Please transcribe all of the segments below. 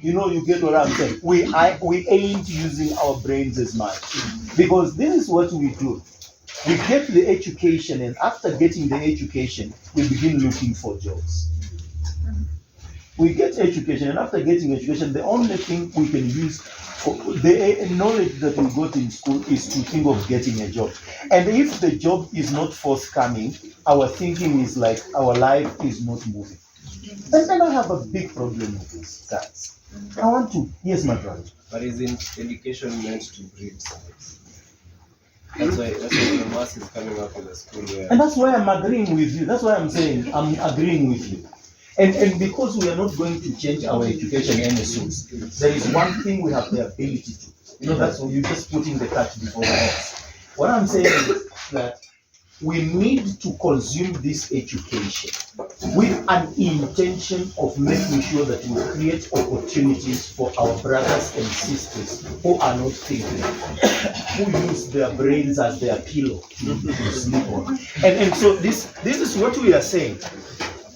You know, you get what I'm saying. We ain't using our brains as much, because this is what we do. We get the education, and after getting the education, we begin looking for jobs. We get education, and after getting education, the only thing we can use for the knowledge that we got in school is to think of getting a job. And if the job is not forthcoming, our thinking is like our life is not moving. And then I have a big problem with this, guys. I want to, yes, my brother. But isn't education meant to breed science? That's why the mass is coming up in the school where... And that's why I'm agreeing with you. That's why I'm saying I'm agreeing with you. And because we are not going to change our education any soon, there is one thing we have the ability to. You know, that's what you're just putting the cart before the horse. What I'm saying is that we need to consume this education with an intention of making sure that we create opportunities for our brothers and sisters who are not thinking, who use their brains as their pillow to sleep on. And so this is what we are saying.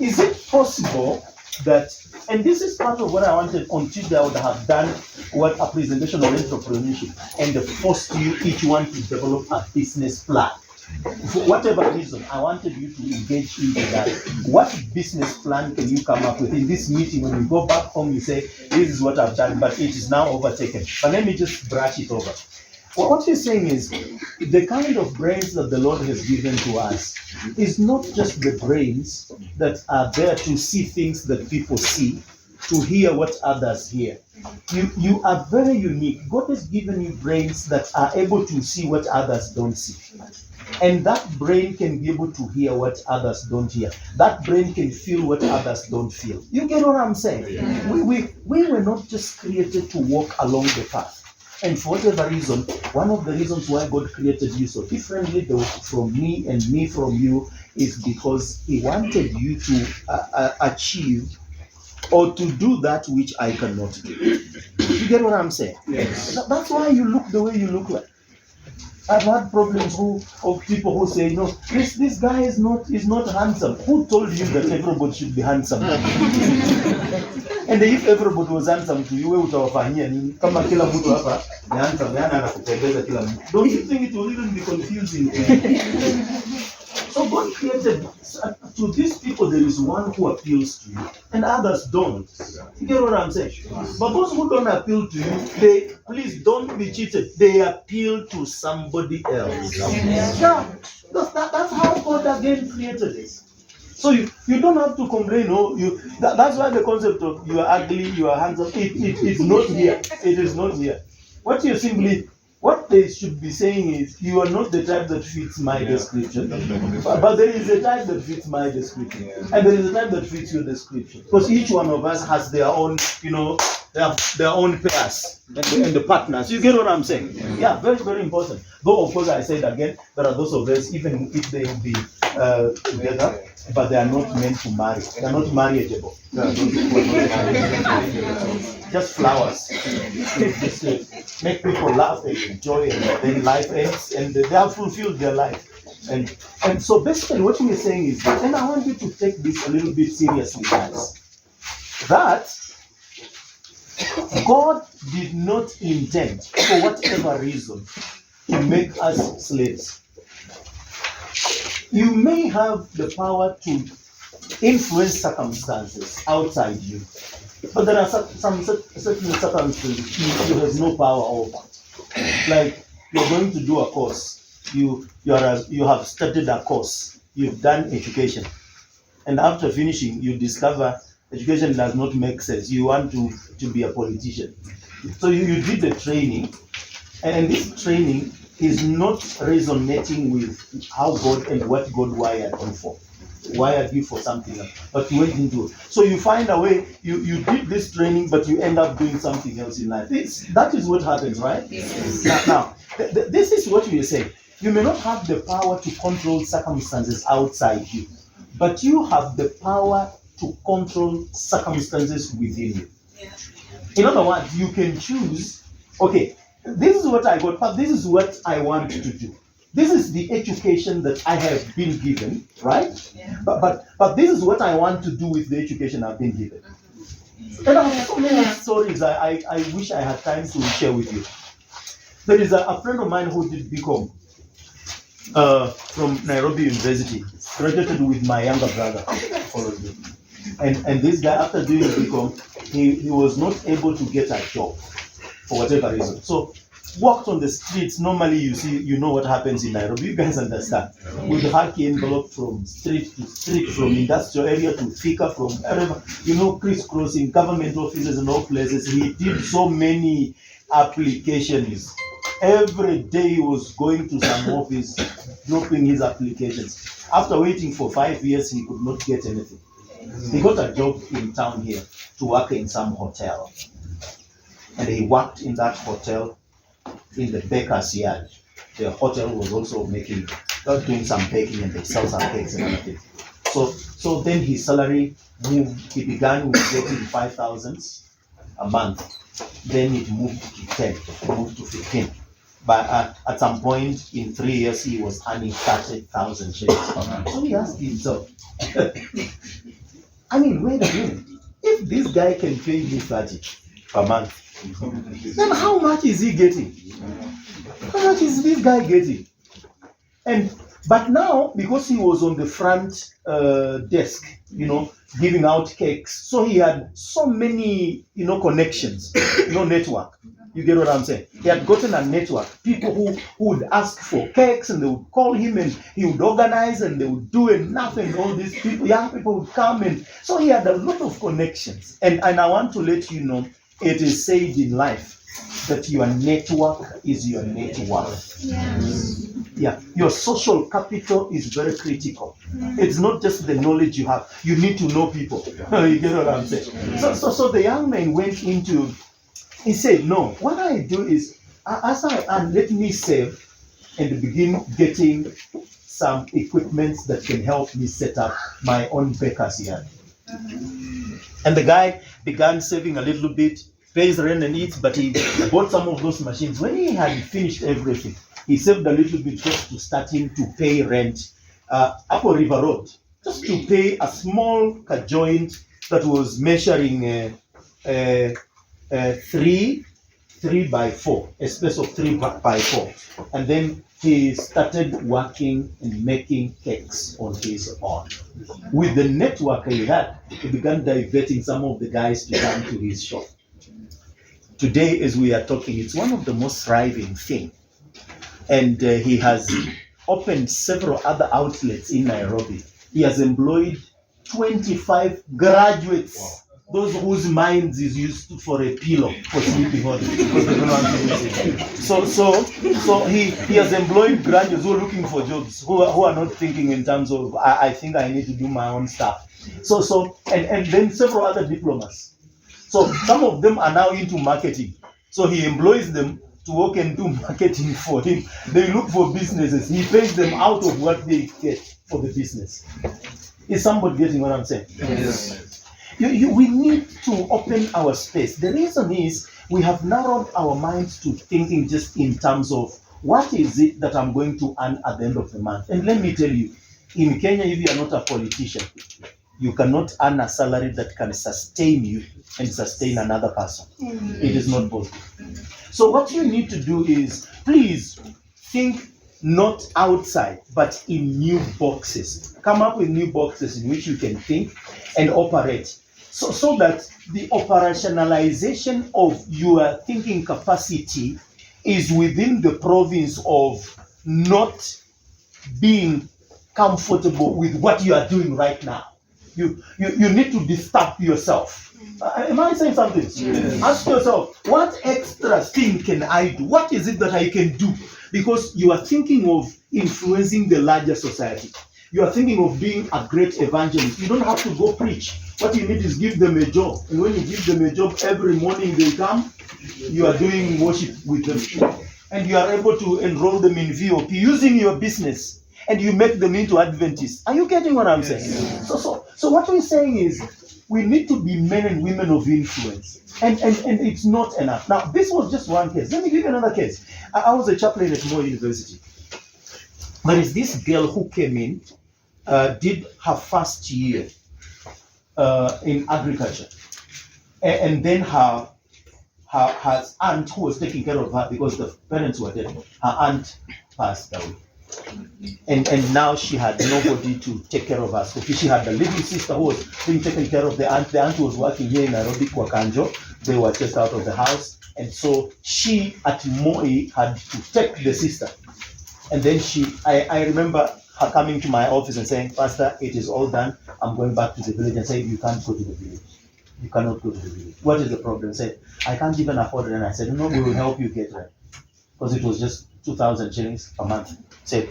Is it possible that, and this is part of what I wanted on Tuesday, I would have done what a presentation on entrepreneurship and forced you each one to develop a business plan. For whatever reason, I wanted you to engage into that. What business plan can you come up with in this meeting? When you go back home, you say, this is what I've done, but it is now overtaken. But let me just brush it over. Well, what you're saying is, the kind of brains that the Lord has given to us is not just the brains that are there to see things that people see, to hear what others hear. You are very unique. God has given you brains that are able to see what others don't see. And that brain can be able to hear what others don't hear. That brain can feel what others don't feel. You get what I'm saying? Yeah. We were not just created to walk along the path. And for whatever reason, one of the reasons why God created you so differently from me and me from you is because He wanted you to achieve or to do that which I cannot do. You get what I'm saying? Yes. That's why you look the way you look like. I've had problems of people who say, no, this guy is not handsome. Who told you that everybody should be handsome? And if everybody was handsome to you, we would have kama kila mtu hapa ni handsome, yana anakupendeza kila mtu. Don't you think it will even be confusing? So God created, to these people there is one who appeals to you and others don't. You get what I'm saying? But those who don't appeal to you, please don't be cheated. They appeal to somebody else. Yeah. That's how God again created it. So you don't have to complain. That's why the concept of you are ugly, you are handsome, it's not here. It is not here. What they should be saying is, you are not the type that fits my description. But there is a type that fits my description. And there is a type that fits your description. Because each one of us has their own, they have their own pairs and the partners. You get what I'm saying? Yeah, very, very important. Though, of course, I said again, there are those of us, even if they will be together, but they are not meant to marry. They are not marriageable. There are those who are not marriageable. Just flowers. Just make people laugh and enjoy, and then life ends, and they have fulfilled their life. And so basically what we are saying is, and I want you to take this a little bit seriously, guys, that God did not intend, for whatever reason, to make us slaves. You may have the power to influence circumstances outside you, but there are some certain circumstances you have no power over. Like, you're going to do a course. You have studied a course. You've done education. And after finishing, you discover education does not make sense. You want to be a politician. So you did the training, and this training is not resonating with how God and what God wired you for. Wired you for something else, but you went into it. So you find a way, you did this training, but you end up doing something else in life. That is what happens, right? Yes. Now, this is what we are saying. You may not have the power to control circumstances outside you, but you have the power to control circumstances within you. Yeah. In other words, you can choose, okay, this is what I got, but this is what I want to do. This is the education that I have been given, right? Yeah. But this is what I want to do with the education I've been given. And I have so many stories I wish I had time to share with you. There is a friend of mine who did BCom from Nairobi University, graduated with my younger brother. And this guy, after doing BCom, he was not able to get a job for whatever reason. So walked on the streets. Normally you know what happens in Nairobi. You guys understand. With the haki envelope from street to street, from industrial area to Thika, from wherever, crisscrossing government offices and all places. He did so many applications. Every day he was going to some office, dropping his applications. After waiting for 5 years, he could not get anything. He got a job in town here to work in some hotel. And he worked in that hotel in the baker's yard. The hotel was also doing some baking, and they sell some cakes and everything. So then his salary moved. He began with getting 5,000 a month. Then it moved to 10, moved to 15. But at some point in 3 years, he was earning 30,000 shillings per month. So he asked himself, I mean, wait a minute. If this guy can pay me 30 per month, then how much is he getting? How much is this guy getting? And But now, because he was on the front desk, giving out cakes, so he had so many, connections, network. You get what I'm saying? He had gotten a network, people who would ask for cakes and they would call him and he would organize and they would do enough and all these people, young people would come and so he had a lot of connections. And I want to let you know, it is said in life that your network is your net worth. Yeah, your social capital is very critical. It's not just the knowledge you have. You need to know people. You get what I'm saying? So the young man went into, he said, no, what I do is, as I earn, let me save and begin getting some equipment that can help me set up my own baker's yard. And the guy began saving a little bit, pays rent and eats, but he bought some of those machines. When he had finished everything, he saved a little bit just to start him to pay rent up on River Road, just to pay a small joint that was measuring 3 by 4, a space of 3 by 4. And then he started working and making cakes on his own. With the network he had, he began diverting some of the guys to come to his shop. Today, as we are talking, it's one of the most thriving things. And he has opened several other outlets in Nairobi. He has employed 25 graduates, those whose minds is used for a pillow for sleeping on, because they don't know how to use it. So he has employed graduates who are looking for jobs, who are not thinking in terms of, I think I need to do my own stuff. And then several other diplomas. So some of them are now into marketing. So he employs them to work and do marketing for him. They look for businesses. He pays them out of what they get for the business. Is somebody getting what I'm saying? Yes. We need to open our space. The reason is we have narrowed our minds to thinking just in terms of what is it that I'm going to earn at the end of the month. And let me tell you, in Kenya, if you are not a politician, you cannot earn a salary that can sustain you and sustain another person. It is not possible. So what you need to do is, please think not outside, but in new boxes. Come up with new boxes in which you can think and operate. So that the operationalization of your thinking capacity is within the province of not being comfortable with what you are doing right now. You need to disturb yourself. Am I saying something? Yes. Ask yourself, what extra thing can I do? What is it that I can do? Because you are thinking of influencing the larger society. You are thinking of being a great evangelist. You don't have to go preach. What you need is give them a job. And when you give them a job, every morning they come, you are doing worship with them. And you are able to enroll them in VOP using your business. And you make them into Adventists. Are you getting what I'm saying? Yes. So what we're saying is we need to be men and women of influence. And it's not enough. Now, this was just one case. Let me give you another case. I was a chaplain at Moi University. There is this girl who came in, did her first year in agriculture. And then her aunt, who was taking care of her because the parents were dead, her aunt passed away. And now she had nobody to take care of her. So she had a little sister who was being taken care of the aunt. The aunt was working here in Nairobi, Kwakanjo. They were just out of the house. And so she at Moi had to take the sister. And then I remember her coming to my office and saying, Pastor, it is all done. I'm going back to the village, and saying, you can't go to the village. You cannot go to the village. What is the problem? I said, I can't even afford it. And I said, no, we will help you get rent. Because it was just 2,000 shillings a month. Said,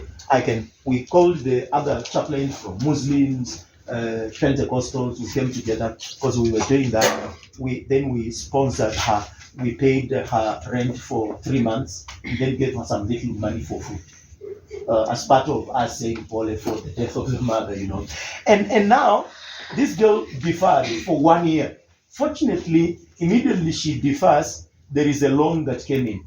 we called the other chaplains from Muslims, Pentecostals, we came together because we were doing that. Then we sponsored her. We paid her rent for 3 months, and then gave her some little money for food. As part of us saying Paul for the death of the mother, And now, this girl deferred for 1 year. Fortunately, immediately she defers, there is a loan that came in.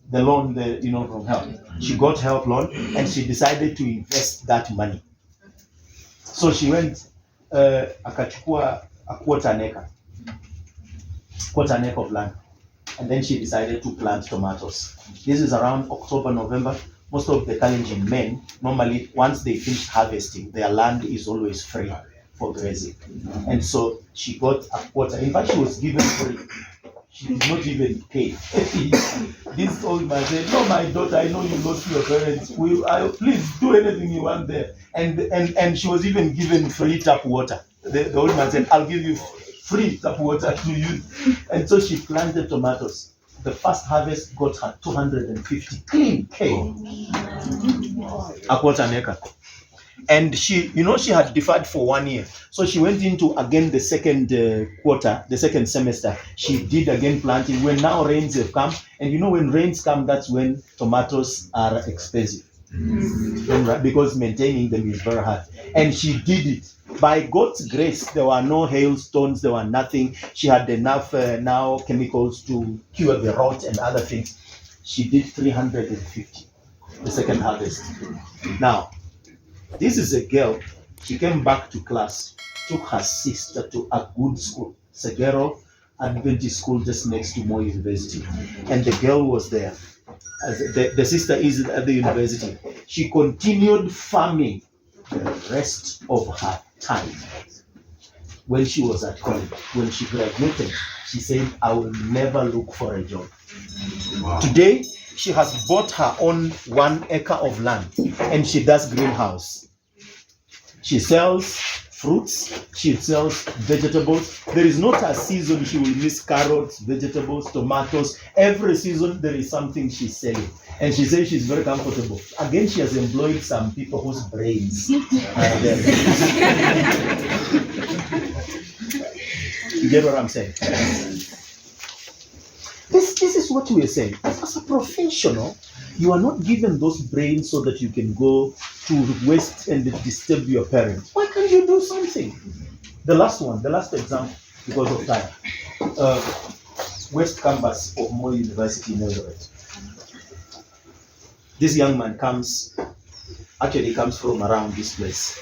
The loan, from help. She got help loan, and she decided to invest that money. So she went, akachukua a quarter an acre of land. And then she decided to plant tomatoes. This is around October, November. most of the Kalenjin men, normally once they finish harvesting, their land is always free for grazing. And so she got a quarter. In fact, she was given free. She did not even pay. This old man said, "No, my daughter, I know you lost your parents. Please do anything you want there." And she was even given free tap water. The old man said, "I'll give you free tap water to use." And so she planted tomatoes. The first harvest got her 250 clean K. A quarter an acre. And she had deferred for 1 year. So she went into again the second quarter, the second semester. She did again planting. When now rains have come, and when rains come, that's when tomatoes are expensive. Because maintaining them is very hard. And she did it. By God's grace, there were no hailstones, there were nothing. She had enough now chemicals to cure the rot and other things. She did 350, the second harvest. Now, this is a girl. She came back to class, took her sister to a good school, Segero Adventist School, just next to Moi University. And the girl was there. The sister is at the university. She continued farming the rest of her time. When she was at college, when she graduated, she said, "I will never look for a job." Wow. Today, she has bought her own 1 acre of land and she does greenhouse. She sells fruits, she sells vegetables. There is not a season she will miss carrots, vegetables, tomatoes. Every season there is something she's selling. And she says she's very comfortable. Again, she has employed some people whose brains are there. You get what I'm saying? This is what we are saying. As a professional, you are not given those brains so that you can go to waste and disturb your parents. Why can't you do something? The last example, because of time. West Campus of Moi University in Eldoret. This young man comes from around this place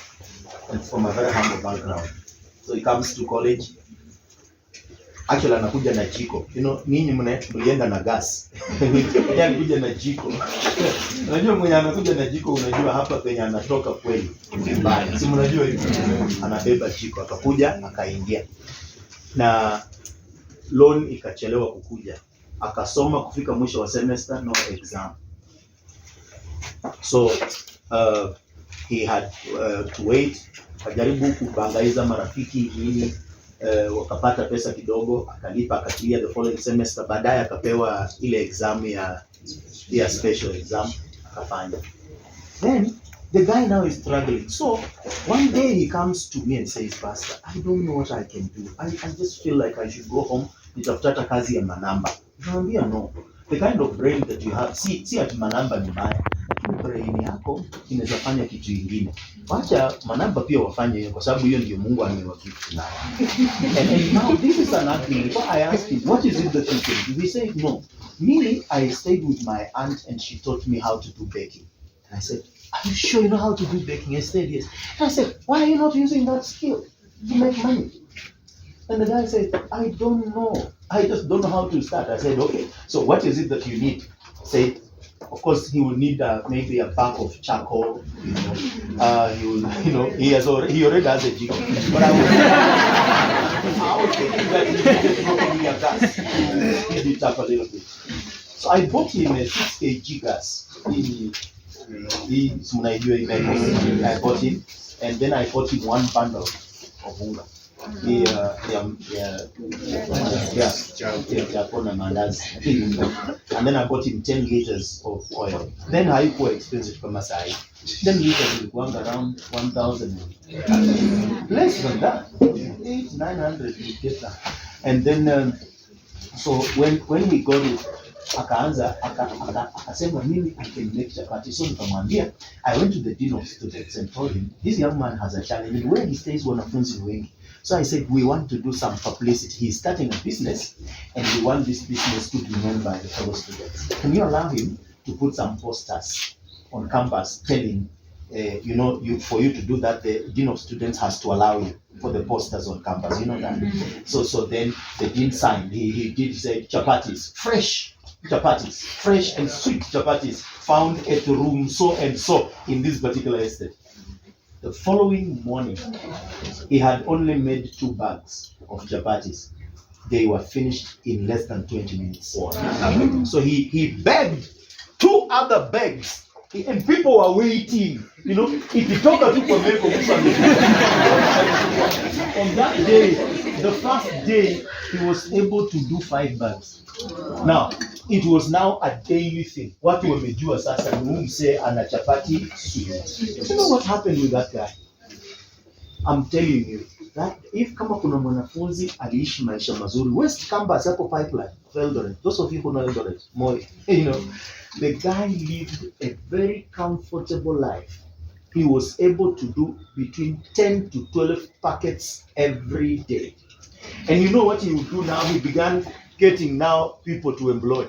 and from a very humble background. So he comes to college. Actually anakuja na jiko. Ninyi mlienda na gas. Yeye anakuja na jiko. Unajua mwenye anakuja na jiko, unajua hapa penye anatoka kweli. Mbaya. Si mnajua hivyo. Anabeba jiko akakuja akaingia. Na loan ikachelewa kukuja. Akasoma kufika mwisho wa semester, no exam. So he had to wait. Akajaribu kubangaiza marafiki ili wakapata pesa kidogo, akalipa, akatilia the following semester. Baadaye akapewa ile exam ya special exam, akafanya. Then the guy now is struggling. So one day he comes to me and says, "Pastor, I don't know what I can do. I just feel like I should go home, nitafuta kazi ya manamba." Nikamwambia, "No, the kind of brain that you have, si ati manamba ni mbaya. Brain yako inaweza fanya kitu kingine. Wacha manamba pia wafanye hiyo, kwa sababu hiyo ndio Mungu amewagift nayo." And now this is an argument. So I asked him, "What is it that you can do?" He said, "No, me, I stayed with my aunt and she taught me how to do baking." And I said, "Are you sure you know how to do baking?" He said, "Yes." And I said, "Why are you not using that skill to make money?" And the guy said, "I don't know. I just don't know how to start." I said, "Okay, so what is it that you need?" Said, of course, he will need maybe a pack of charcoal. He already has a jig. But I was thinking that he needed probably a gas to speed it up a little bit. So I bought him a 6 kg gas. I bought him, and then I bought him 1 bundle of unga. And then I bought him 10 liters of oil. Then haikuwa expensive kama sahi. 10 liters ilikuwa around 1,000. Less than that. 800-900 you get that. And then so when we got it, akasema mimi I can make chapati. So nikamwambia, I went to the dean of students and told him, this young man has a challenge. Where he stays wanafunzi wengi. So I said, we want to do some publicity. He's starting a business and we want this business to be known by the fellow students. Can you allow him to put some posters on campus telling, for you to do that, the dean of students has to allow you for the posters on campus, you know that. So then the dean signed. He did say chapatis, fresh chapatis, fresh and sweet chapatis found at room so and so in this particular estate. The following morning, he had only made 2 bags of chapatis. They were finished in less than 20 minutes. So he begged 2 other bags, and people were waiting. You know, if he took a on that day, the first day, he was able to do 5 bags. Now, it was now a daily thing. What wamejua sasa ni say ana chapati sweet. You know what happened with that guy? I'm telling you that if kama kuna mwanafunzi aliishi maisha mazuri, West Campus hapo pipeline of Eldoret, those of you who know Eldoret, Moi, you know, the guy lived a very comfortable life. He was able to do between 10 to 12 packets every day. And you know what he would do now? He began getting now people to employ.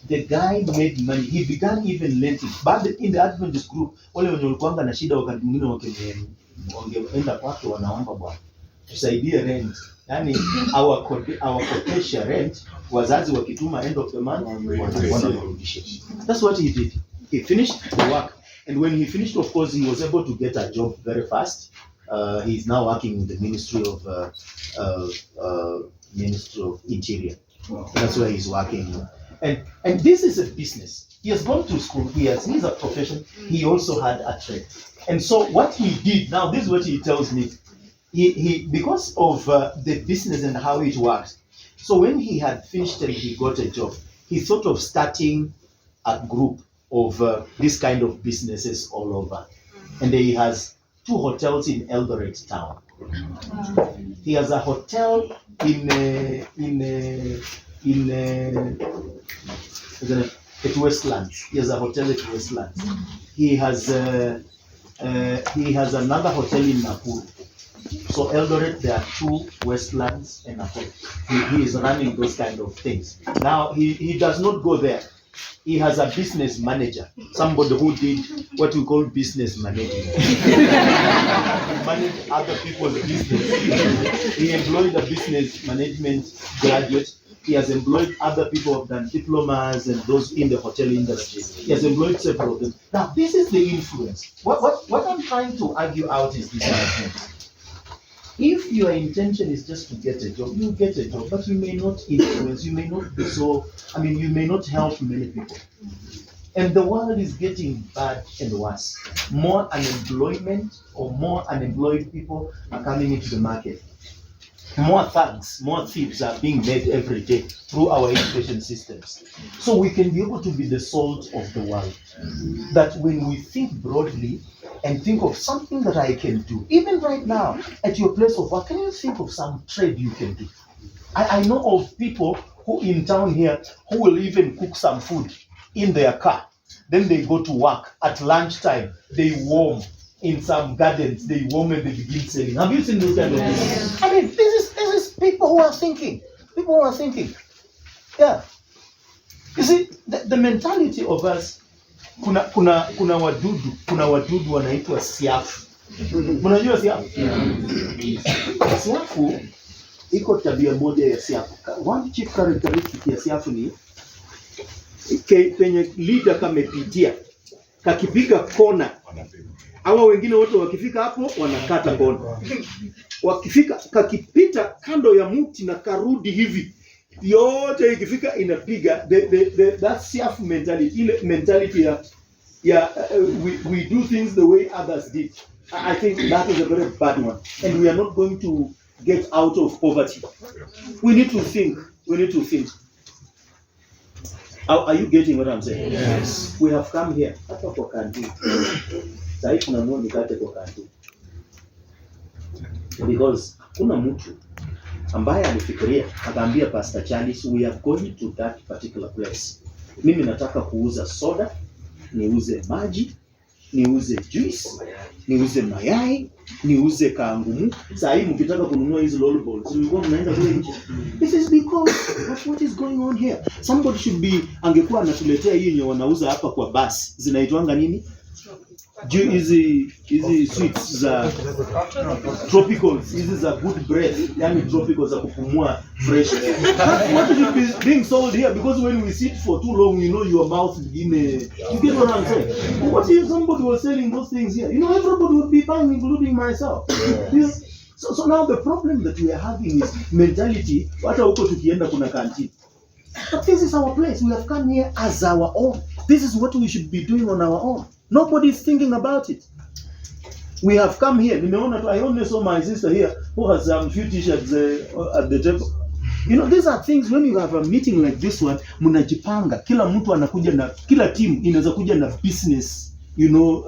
The guy made money. He began even renting. But in the Adventist group, wale wenye walikuanga na shida wakati mwingine wangeenda kwake wanaomba bwana tusaidie rent. Yani awakopesha rent, wazazi wakituma end of the month wanarudisha. That's what he did. He finished the work, and when he finished, of course, he was able to get a job very fast. He's now working in the Ministry of Interior. That's where he's working. And this is a business. He has gone to school. He's a profession. He also had a trade. And so what he did, now this is what he tells me. He because of the business and how it works. So when he had finished and he got a job, he thought of starting a group of this kind of businesses all over. And he has 2 hotels in Eldoret town. He has a hotel at Westlands. He has a hotel at Westlands. He has another hotel in Nakuru. So Eldoret, there are 2 Westlands and Nakuru. He is running those kind of things. Now he does not go there. He has a business manager, somebody who did what we call business management. He managed other people's business. He employed a business management graduate. He has employed other people who have done diplomas and those in the hotel industry. He has employed several of them. Now, this is the influence. What I'm trying to argue out is this. If your intention is just to get a job, you get a job, but you may not influence, you may not be so, you may not help many people. And the world is getting bad and worse. More unemployment or more unemployed people are coming into the market. More thugs, more thieves are being made every day through our education systems. So we can be able to be the salt of the world. That when we think broadly and think of something that I can do, even right now at your place of work, can you think of some trade you can do? I know of people who in town here who will even cook some food in their car. Then they go to work at lunchtime. They warm in some gardens. They warm and they begin selling. Have you seen this kind of thing? This is people who are thinking. People who are thinking. Yeah. You see, the mentality of us. Kuna wadudu wanaitwa siafu. Unajua siafu? Siafu iko tabia moja ya siafu. One chief characteristic ya siafu ni penye leader kamepitia kakipiga kona. Hawa wengine wote wakifika hapo wanakata kona. Wakifika kakipita kando ya mti na karudi hivi. Yote ikifika inapiga that siafu mentality, ile mentality we do things the way others did. I think that is a very bad one, and we are not going to get out of poverty. We need to think. Are you getting what I'm saying? Yes. We have come here hata kwa kanti. Sasa tunanunua mikate kwa kanti. Because kuna mtu ambaye alifikiria akaambia Pastor Charles, we are going to that particular place. Mimi nataka kuuza soda, niuze maji, niuze juice, niuze mayai, niuze kaangumu. Sasa hivi mkitaka kununua hizo lollipops, mlikuwa mnaenda kule nje. This is because of what is going on here. Somebody should be angekuwa anatuletea hii yenye wanauza hapa kwa bus. Zinaitwanga nini? hizi sweets za tropicals, hizi za good breath, yani tropicals za kupumua fresh air. That's what is being sold here, because when we sit for too long, you know, your mouth begin, you get what I'm saying? What if somebody was selling those things here? You know, everybody would be buying, including myself. Yeah. So now the problem that we are having is mentality. Hata huko tukienda kuna canteen. But this is our place. We have come here as our own. This is what we should be doing on our own. Nobody is thinking about it. We have come here. I only saw my sister here who has a few t-shirts at the table. You know, these are things when you have a meeting like this one, mnajipanga. Kila mtu anakuja na, kila team inaweza kuja na business, you know,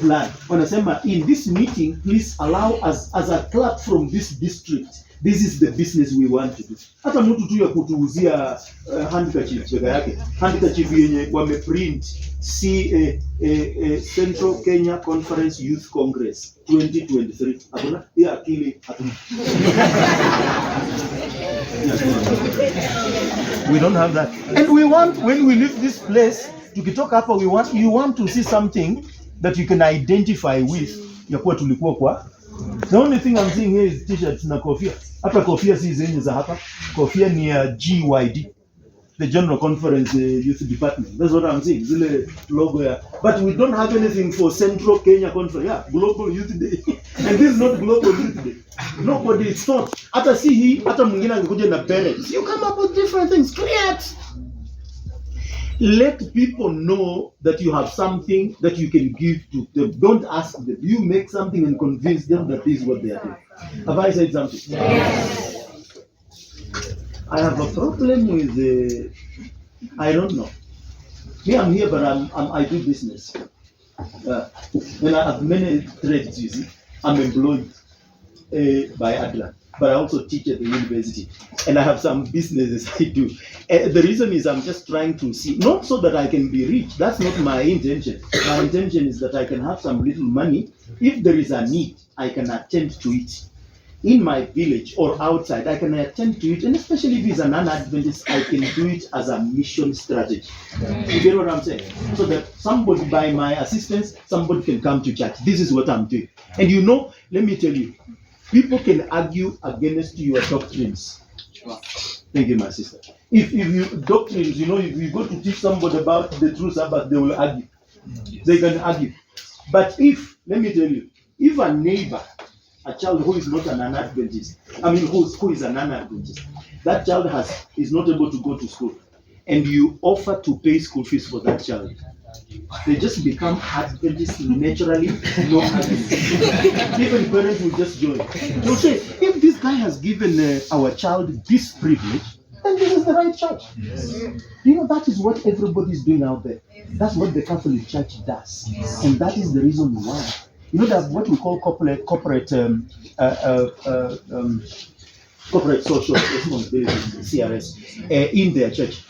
plan. Wanasema, in this meeting, please allow us as a club from this district. This is the business we want to do. Hata mtu tu ya kutuuzia handkerchief peke yake. Handkerchief yenye wameprint Central Kenya Conference Youth Congress 2023. Hakuna? Ya akili hatuna. We don't have that. And we want, when we leave this place, tukitoka hapa, you want to see something that you can identify with ya kuwa tulikuwa kwa. The only thing I'm seeing here is t-shirts na kofia. Hata kofia si zenye za hapa. Kofia ni ya GYD, the General Conference Youth Department. That's what I'm seeing. Zile logo ya. But we don't have anything for Central Kenya Conference. Yeah, Global Youth Day. And this is not Global Youth Day. Nobody is thought. Hata si hii, hata mwingine angekuja na parents. You come up with different things. Create. Let people know that you have something that you can give to them. Don't ask them. You make something and convince them that this is what they are doing. Have I said something? Yes. I have a problem with I don't know. Me, I'm here, but I do business. And I have many trades, you see. I'm employed by ADRA, but I also teach at the university. And I have some businesses I do. The reason is I'm just trying to see, not so that I can be rich. That's not my intention. My intention is that I can have some little money. If there is a need, I can attend to it. In my village or outside, I can attend to it. And especially if it's an Adventist, I can do it as a mission strategy. You get what I'm saying? So that somebody, by my assistance, somebody can come to church. This is what I'm doing. And you know, let me tell you, people can argue against your doctrines. Thank you, my sister. If you doctrines, you know, if you go to teach somebody about the true Sabbath, they will argue. They can argue. But if, let me tell you, if a neighbor, a child who is not an Adventist, who is an Adventist, that child is not able to go to school, and you offer to pay school fees for that child, they just become Adventists naturally, no Adventists. Even parents will just join. They'll say, if this guy has given our child this privilege, then this is the right church. Yes. You know, that is what everybody is doing out there. That's what the Catholic Church does. Yes. And that is the reason why. You know that what we call corporate social responsibility, CRS, in their church.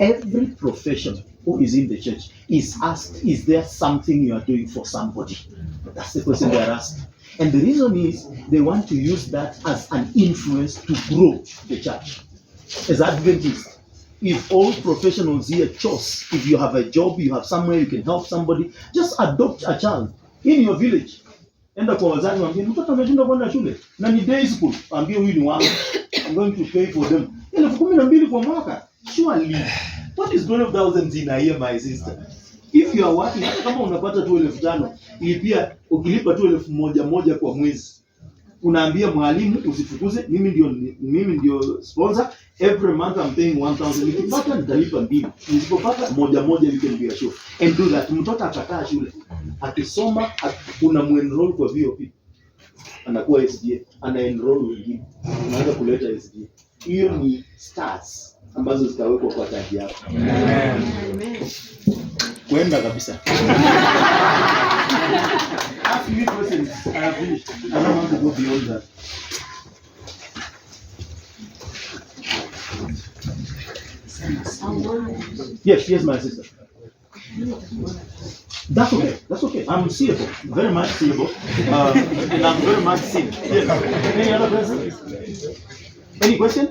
Every profession who is in the church is asked, is there something you are doing for somebody? That's the question they are asked. And the reason is they want to use that as an influence to grow the church. As Adventists, if all professionals here chose, if you have a job, you have somewhere you can help somebody, just adopt a child in your village. Enda kwa wazazi waambie mtoto ameshinda kwenda shule na ni day school, waambie huyu ni wangu. I'm going to pay for them. 12,000 kwa mwaka. Surely, what is 12,000 in a year, my sister? If you are working, kama unapata 12,500, ilipia ukilipa 1,100 kwa mwezi. Unaambia mwalimu usifukuze, mimi ndio sponsor, every month I'm paying 1,000. Nikipata nitalipa 2. Nisipopata 1,100, you can be assured. And do that. Mtoto akataa shule, akisoma, unamuenroll kwa VOP, anakuwa SDA, ana-enroll wengine, unaanza kuleta SDA. Hiyo ni stars ambazo zitawekwa kwa taji yako. Amen. Kwenda kabisa. Ask me questions. I have finished. I don't want to go beyond that. Yes, my sister. That's okay. I'm seeable. Very much seeable. And I'm very much seen. Yes. Any other questions? Any question?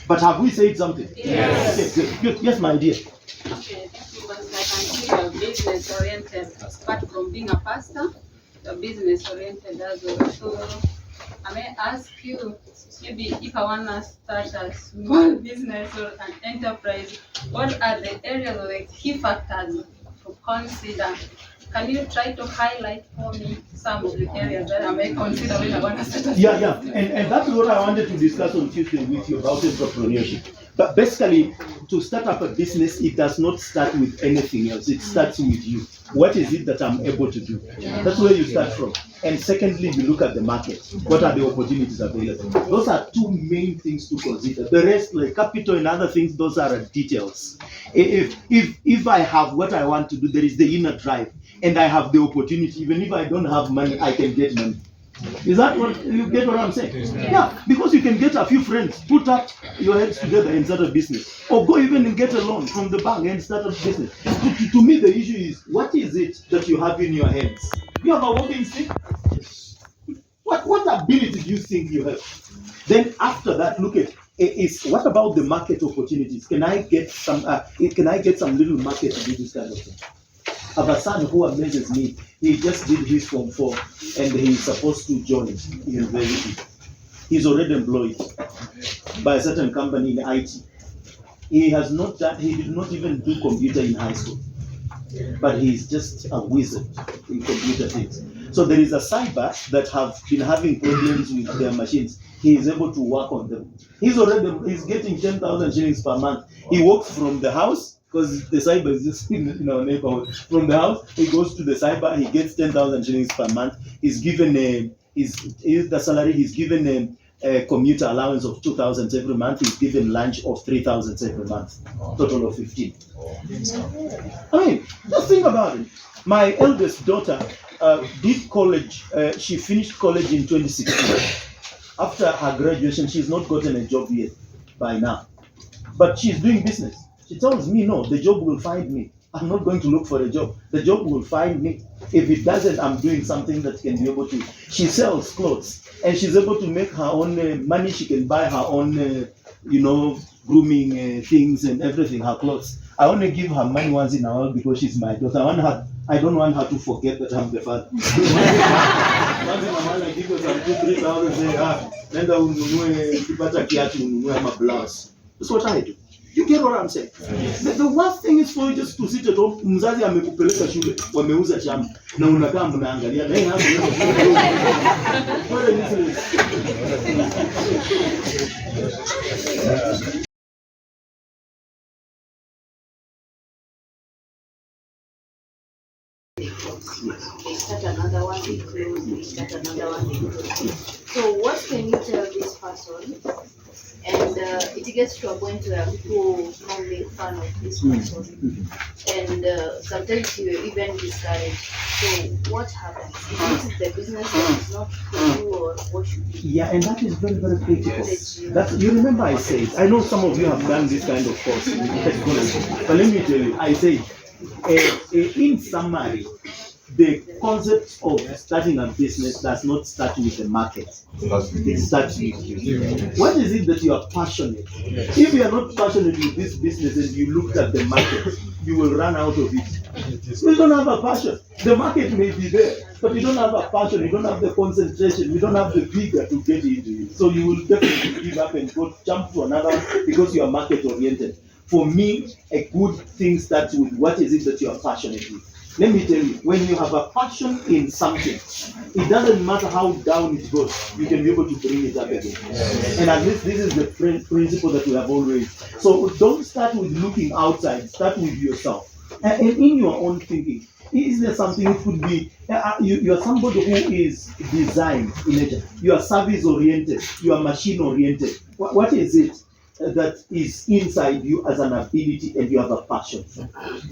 But have we said something? Yes. Okay, good. Yes, my dear. Okay, because like business oriented. Apart from being a pastor, you're business oriented as well. So I may ask you, maybe if I want to start a small business or an enterprise, what are the areas or the key factors to consider? Can you try to highlight for me some of the areas that I may consider when I want to start a Yeah. And that's what I wanted to discuss on Tuesday with you about entrepreneurship. But basically, to start up a business, it does not start with anything else. It starts with you. What is it that I'm able to do? That's where you start from. And secondly, you look at the market. What are the opportunities available? Those are two main things to consider. The rest, like capital and other things, those are details. If I have what I want to do, there is the inner drive, and I have the opportunity. Even if I don't have money, I can get money. Is that what you get what I'm saying? Yeah, because you can get a few friends, put up your heads together and start a business. Or go even and get a loan from the bank and start a business. To me, the issue is, what is it that you have in your hands? You have a walking stick? What ability do you think you have? Then after that, look at what about the market opportunities? Can I get some little market to do this kind of thing? I have a son who amazes me. He just did his Form 4 and he's supposed to join university. He's already employed by a certain company in IT. He did not even do computer in high school, but he's just a wizard in computer things. So there is a cyber that have been having problems with their machines. He is able to work on them. He's getting 10,000 shillings per month. He works from the house, because the cyber is just in our neighborhood. From the house, he goes to the cyber, he gets 10,000 shillings per month. He's given the salary, he's given a commuter allowance of 2,000 every month. He's given lunch of 3,000 every month, total of 15. I mean, just think about it. My eldest daughter did college. She finished college in 2016. After her graduation, she's not gotten a job yet by now, but she's doing business. She tells me, no, the job will find me. I'm not going to look for a job. The job will find me. If it doesn't, I'm doing something that can be able to. She sells clothes, and she's able to make her own money. She can buy her own, grooming things and everything, her clothes. I only give her money once in a while because she's my daughter. I don't want her to forget that I'm the father. Once in a while, I give her some 2,000-3,000, say, nenda ununue kipata kiatu, ununue ama blouse. That's what I do. You get what I'm saying? The worst thing is for you just to sit at home, mzazi amekupeleka shule, wameuza shamba, na unakaa mnaangalia, na hii hapo They start another one, they close, they start another one, they close. So what can you tell this person? And it gets to a point where people don't make fun of this person. And sometimes you even discouraged. So what happens? Is it the business that is not for you, or what should be? Yeah, and that is very, very critical. You remember I said, I know some of you have done this kind of course, but let me tell you, I say, in summary, the concept of starting a business does not start with the market. It starts with you. What is it that you are passionate? If you are not passionate with this business and you looked at the market, you will run out of it. You don't have a passion. The market may be there, but you don't have a passion, you don't have the concentration, you don't have the vigor to get into it. So you will definitely give up and jump to another one because you are market oriented. For me, a good thing starts with what is it that you are passionate with. Let me tell you, when you have a passion in something, it doesn't matter how down it goes, you can be able to bring it up again. And at least this is the principle that we have always. So don't start with looking outside, start with yourself. And in your own thinking, is there something? It could be, you are somebody who is design in nature, you are service oriented, you are machine oriented. What is it that is inside you as an ability and you have a passion?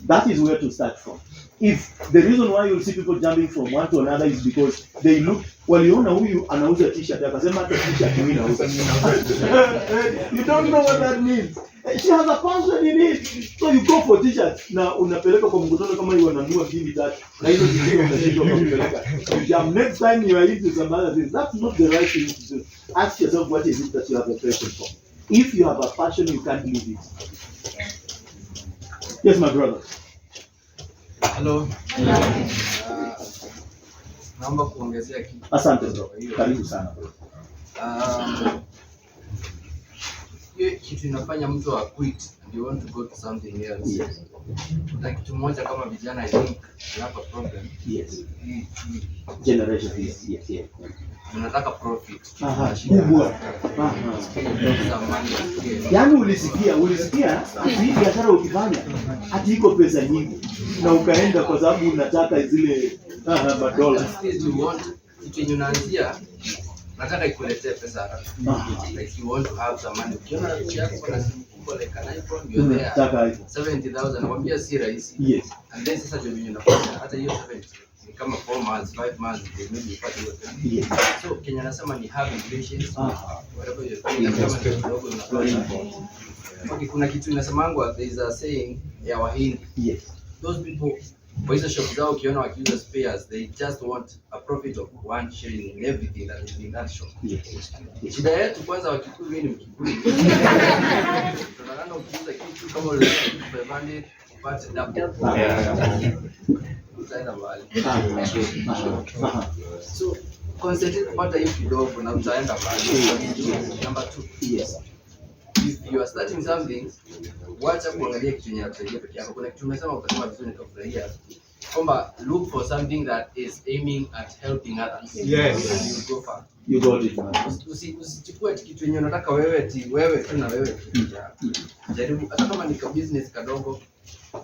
That is where to start from. If the reason why you see people jumping from one to another is because they look, waliona huyu anauza t-shirt, akasema hata t-shirt mimi nauza. You don't know what that means. She has a passion in it. So you go for t-shirts, na unapeleka kwa mkutano kama hiyo wananua mbili tatu, na hizo zingine unashindwa kupeleka. Next time you are into some other things, that's not the right thing to do. Ask yourself, what is it that you have a passion for? If you have a passion, you can't leave it. Yes, my brother. Hello. Naomba kuongezea kitu. Asante bro. Karibu sana bro. Hiyo kitu inafanya mtu quit and you want to go to something else. Yes. Na kitu moja kama vijana I think we have a problem. Yes. Generation is yes. Tunataka profit. Kubwa. Yaani ulisikia hii biashara ukifanya hati iko pesa nyingi na ukaenda kwa sababu unataka zile madola. Kitu unaanzia nataka ikuletee pesa haraka. Like you want to have some money. Ukiona rafiki yako kuna simu kubwa like an iPhone you're there. 70,000 nakwambia si rahisi. Yes. And then sasa ndio unafanya hata hiyo 70 ni kama 4 months 5 months maybe upate hiyo pesa. Yes. So Kenya nasema ni having patience. Whatever you're doing kama ni kidogo unafanya. Okay, kuna kitu inasemangwa there is a saying ya Wahindi. Yes. Those people kwa hizo shop zao ukiona wakiuza spares they just want a profit of 1 shilling in everything that is in that shop. Yes. Shida yetu kwanza Wakikuyu, mimi ni Mkikuyu. Tunaona ukiuza kitu kama ile 500 upate double. Utaenda mbali. So concentrate kupata hiyo kidogo na utaenda mbali. Number 2. Yes. If you are starting something, wacha kuangalia kitu yenye inakusaidia peke yako. Kuna kitu umesema ukasema vizuri nikafurahia. Kwamba look for something that is aiming at helping others. Yes. And you go far. You got it, man. Usichukue kitu yenye unataka wewe tu na wewe. Jaribu hata kama ni business kadogo,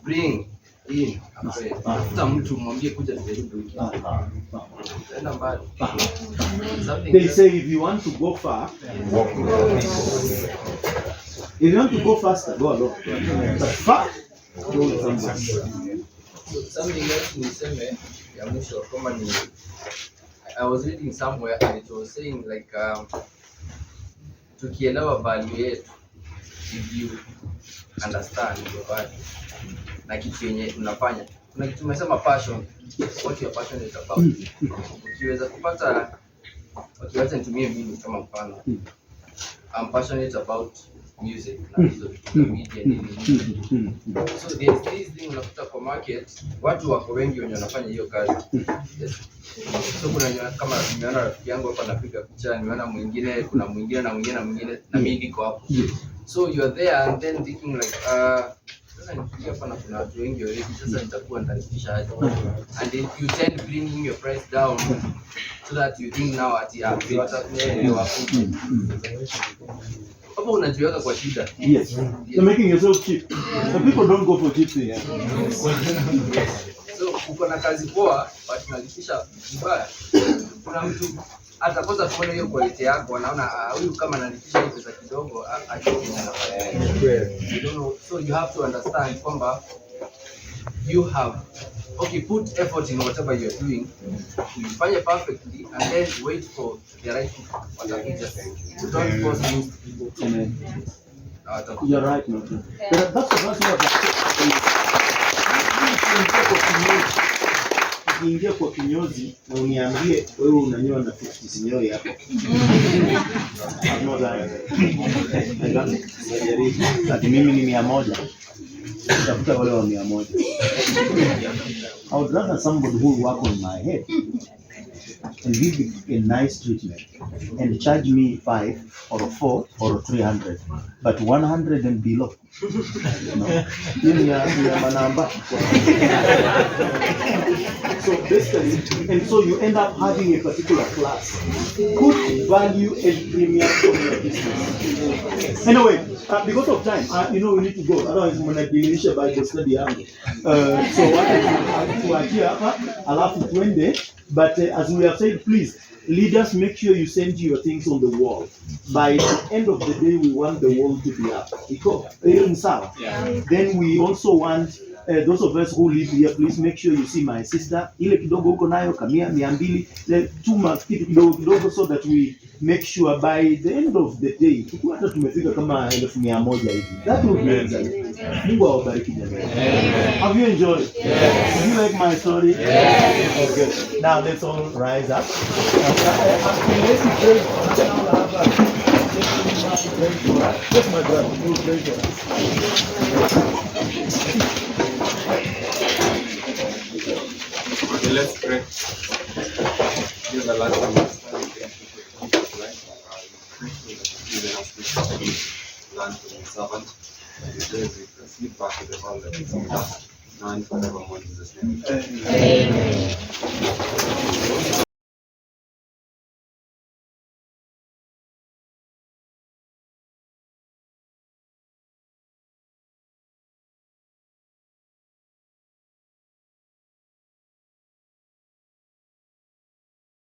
bring in a friend. Tafuta mtu mwambie kuja tujaribu hiki. Enda mbali. They say if you want to go far, walk alone. If you want to go faster, go alone. But far, go with someone. Something else niseme ya mwisho kama ni I was reading somewhere and it was saying like tukielewa value yetu, if you understand your value na kitu yenye unafanya, kuna kitu umesema passion, what your passion is about. Ukiweza kupata, ukiwacha nitumie mimi kama mfano, I'm passionate about music na hizo media nini. So there's this thing unakuta kwa market, watu wako wengi wenye wanafanya hiyo kazi. Yes. So kuna kama nimeona rafiki yangu hapa anapiga picha, nimeona mwingine, kuna mwingine na mwingine na mwingine na mimi niko hapo. So you are there and then thinking like sasa nikifikia hapa na kuna watu wengi already, sasa nitakuwa nitalipisha aje? And then you tend bringing your price down so that you think now at you are hapo unajiweka kwa shida. Yes. You're making yourself cheap. The people don't go for cheap things. So uko na kazi poa, but unalipisha vibaya. Kuna mtu atakosa kuona hiyo quality yako, anaona huyu kama analipisha hii pesa kidogo, you don't know. So you have to understand kwamba you have put effort in whatever you're doing, fanya perfectly and then wait for the right people. Don't force things people. Amen. You're right, man. That's the first one. Ukiingia kwa kinyozi na uniambie wewe unanyoa na 50 sinyoi hapo. Ati mimi ni 100. Tafuta wale wa 100. I would rather somebody who will work on my head and give me a nice treatment and charge me 5 or 4 or 300, but 100 and below. No. So basically, and so you end up having a particular class. Good value and premium for your business. Anyway, because of time, we need to go. Otherwise, I'm going to be about the study. So what I hapa alafu twende. But as we have said, please, leaders, make sure you send your things on the wall. By the end of the day, we want the wall to be up. Then we also want those of us who live here, please make sure you see my sister. Ile kidogo uko nayo kamia 200, tuma kitu kidogo so that we make sure by the end of the day tukiwa hata tumefika kama 100 hivi. That would be excellent. Mungu awabariki jamani. Have you enjoyed? Yes. Did you like my story? Yes. Okay. Now let's all rise up. Let's pray. Yes, my brother. You pray for us. Okay, let's pray. Dear the Lord, we thank you for Jesus Christ. We pray that you given us this land from your servant. And we pray we proceed back to the hall that is with us. Now and forevermore in Jesus' name. Amen.